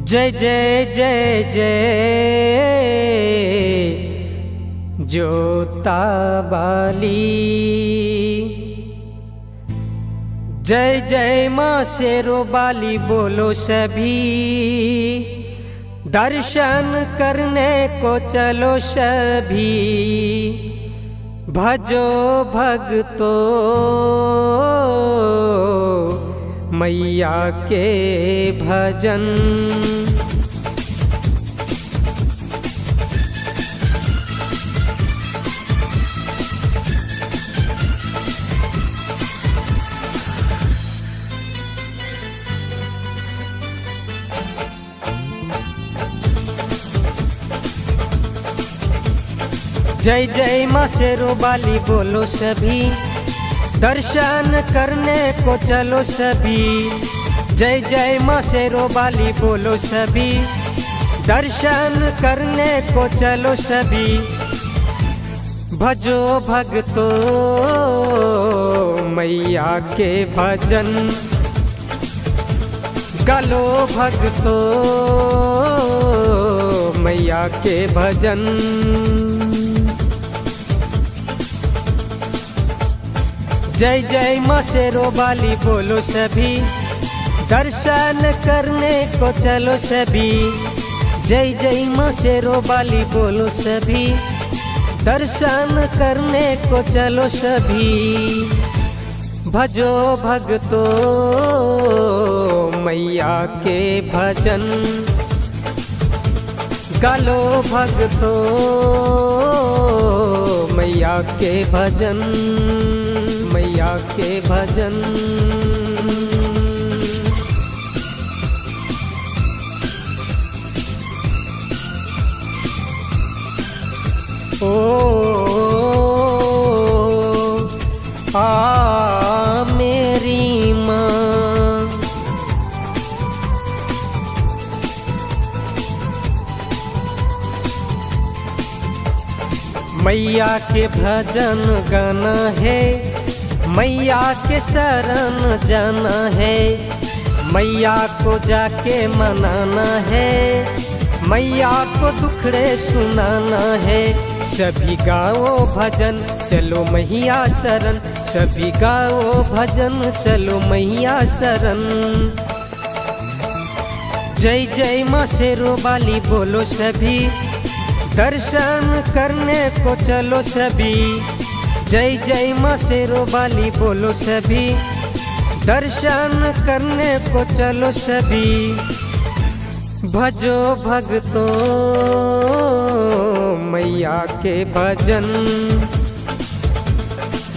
जय जय जय जय जोता बाली, जय जय माँ शेरो बाली बोलो सभी, दर्शन करने को चलो सभी, भजो भगतो मैया के भजन। जय जय माँ शेरो बाली बोलो सभी, दर्शन करने को चलो सभी। जय जय माँ शेरो बाली बोलो सभी, दर्शन करने को चलो सभी, भजो भगतो मैया के भजन, गालो भगतो मैया के भजन। जय जय माँ शेरो बाली बोलो सभी, दर्शन करने को चलो सभी। जय जय माँ शेरो बाली बोलो सभी, दर्शन करने को चलो सभी, भजो भगतो मैया के भजन, गालो भगतो मैया के भजन, मैया के भजन। ओ मेरी माँ, मैया के भजन गाना है, मैया के शरण जाना है, मैया को जाके मनाना है, मैया को दुखड़े सुनाना है। सभी गाओ भजन चलो मैया शरण, सभी गाओ भजन चलो मैया शरण। जय जय माँ शेरो बाली बोलो सभी, दर्शन करने को चलो सभी। जय जय माँ शेरो बाली बोलो सभी, दर्शन करने को चलो सभी, भजो भगतो मैया के भजन,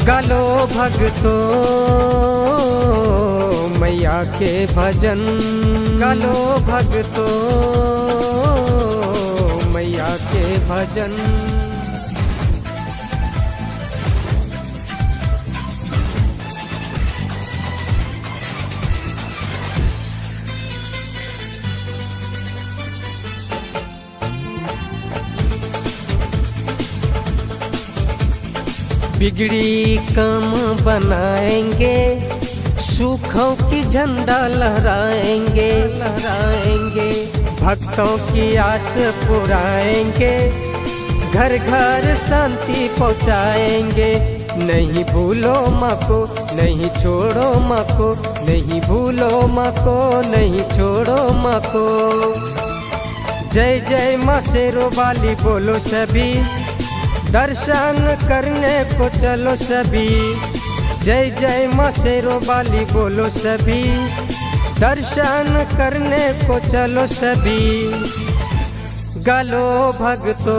गालो भगतो मैया के भजन, गालो भगतो मैया के भजन। बिगड़ी काम बनाएंगे, सूखों की झंडा लहराएंगे, लहराएंगे, भक्तों की आस पुराएंगे, घर घर शांति पहुँचाएंगे। नहीं भूलो माँ को, नहीं छोड़ो माँ को, नहीं भूलो माँ को, नहीं छोड़ो माँ को। जय जय माँ शेरो बाली बोलो सभी, दर्शन करने को चलो सभी। जय जय माँ शेरो बाली बोलो सभी, दर्शन करने को चलो सभी, गालो भगतो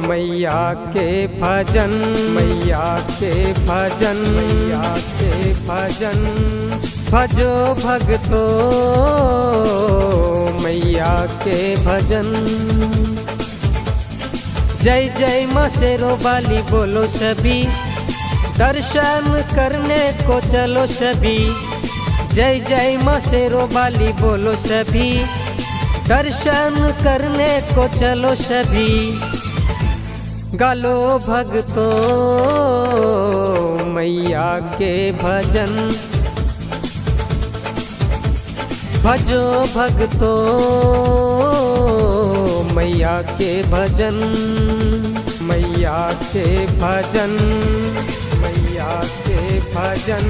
मैया के भजन, मैया के भजन, मैया के भजन, भजो भगतो मैया के भजन। जय जय माँ शेरो बाली बोलो सभी, दर्शन करने को चलो सभी। जय जय माँ शेरो बाली बोलो सभी, दर्शन करने को चलो सभी, गालो भगतो मैया के भजन, भजो भगतो मैया के भजन, मैया के भजन, मैया के भजन।